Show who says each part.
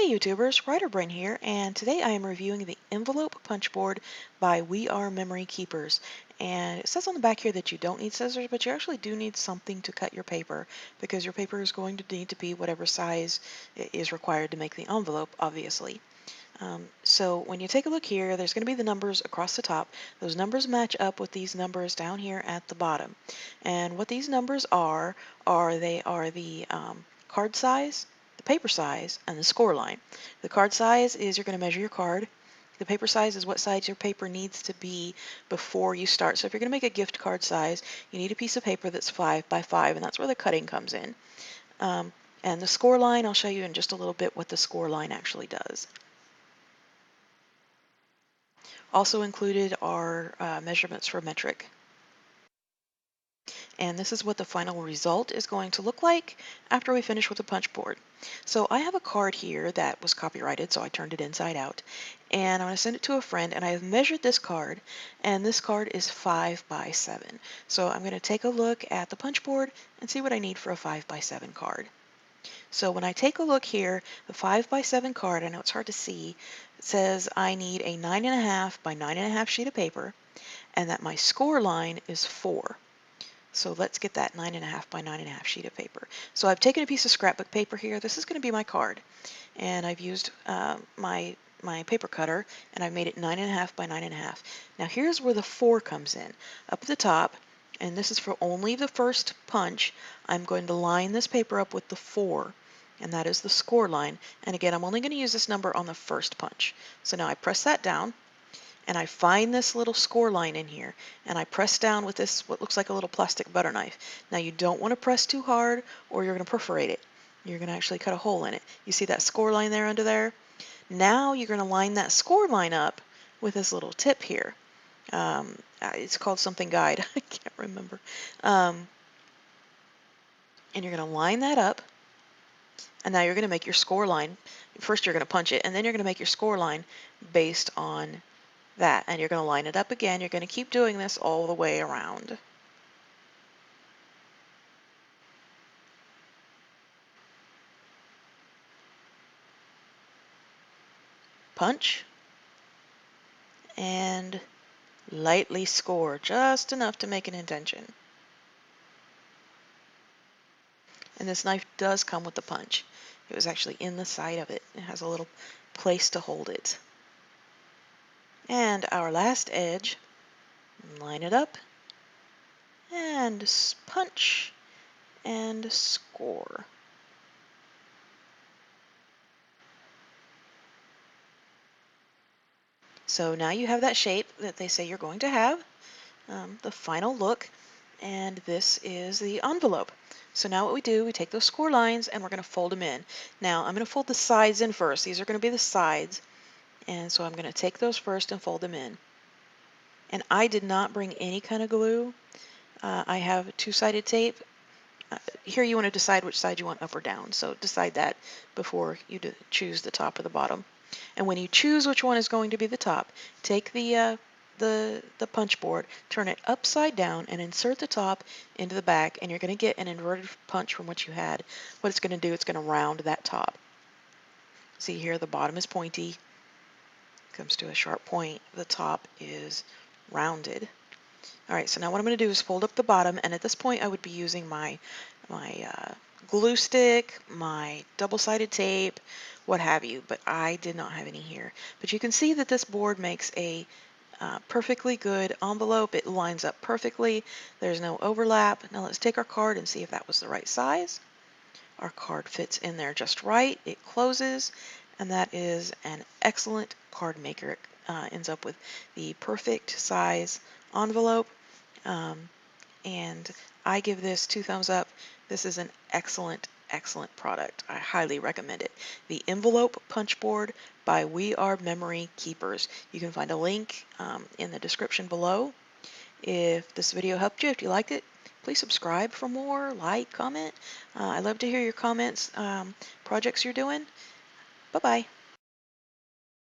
Speaker 1: Hey YouTubers, WriterBren here, and today I am reviewing the envelope punchboard by WeRMemoryKeepers. And it says on the back here that you don't need scissors, but you actually do need something to cut your paper because your paper is going to need to be whatever size is required to make the envelope, obviously. So when you take a look here, there's going to be the numbers across the top. Those numbers match up with these numbers down here at the bottom. And what these numbers they are the card size, the paper size, and the score line. The card size is you're going to measure your card. The paper size is what size your paper needs to be before you start. So if you're going to make a gift card size, you need a piece of paper that's 5 by 5, and that's where the cutting comes in. And the score line, I'll show you in just a little bit what the score line actually does. Also included are measurements for metric. And this is what the final result is going to look like after we finish with the punch board. So I have a card here that was copyrighted, so I turned it inside out. And I'm going to send it to a friend, and I have measured this card, and this card is 5 by 7. So I'm going to take a look at the punch board and see what I need for a 5 by 7 card. So when I take a look here, the 5 by 7 card, I know it's hard to see, it says I need a 9.5 by 9.5 sheet of paper, and that my score line is 4. So let's get that 9.5 by 9.5 sheet of paper. So I've taken a piece of scrapbook paper here. This is going to be my card, and I've used my paper cutter, and I've made it 9.5 by 9.5. Now here's where the 4 comes in. Up at the top, and this is for only the first punch, I'm going to line this paper up with the 4, and that is the score line. And again, I'm only going to use this number on the first punch. So now I press that down, and I find this little score line in here, and I press down with this, what looks like a little plastic butter knife. Now you don't want to press too hard, or you're going to perforate it. You're going to actually cut a hole in it. You see that score line there under there? Now you're going to line that score line up with this little tip here. It's called something guide. I can't remember. And you're going to line that up, and now you're going to make your score line. First you're going to punch it, and then you're going to make your score line based on that. And you're going to line it up again. You're going to keep doing this all the way around. Punch, and lightly score, just enough to make an indentation. And this knife does come with the punch. It was actually in the side of it. It has a little place to hold it. And our last edge, line it up, and punch, and score. So now you have that shape that they say you're going to have, the final look, and this is the envelope. So now what we do, we take those score lines and we're going to fold them in. Now I'm going to fold the sides in first. These are going to be the sides, and so I'm going to take those first and fold them in. And I did not bring any kind of glue. I have two-sided tape. Here you want to decide which side you want up or down, so decide that before you choose the top or the bottom. And when you choose which one is going to be the top, take the punch board, turn it upside down, and insert the top into the back, and you're going to get an inverted punch from what you had. What it's going to do, it's going to round that top. See here, the bottom is pointy, comes to a sharp point. The top is rounded. All right, so now what I'm going to do is fold up the bottom, and at this point I would be using my glue stick, my double-sided tape, what have you, but I did not have any here. But you can see that this board makes a perfectly good envelope. It lines up perfectly. There's no overlap. Now let's take our card and see if that was the right size. Our card fits in there just right. It closes, and that is an excellent card maker. It ends up with the perfect size envelope, and I give this 2 thumbs up. This is an excellent product. I highly recommend it. The Envelope Punch Board by WeRMemoryKeepers. You can find a link in the description below. If this video helped you, if you liked it, please subscribe for more, like, comment. I love to hear your comments, projects you're doing. Bye-bye.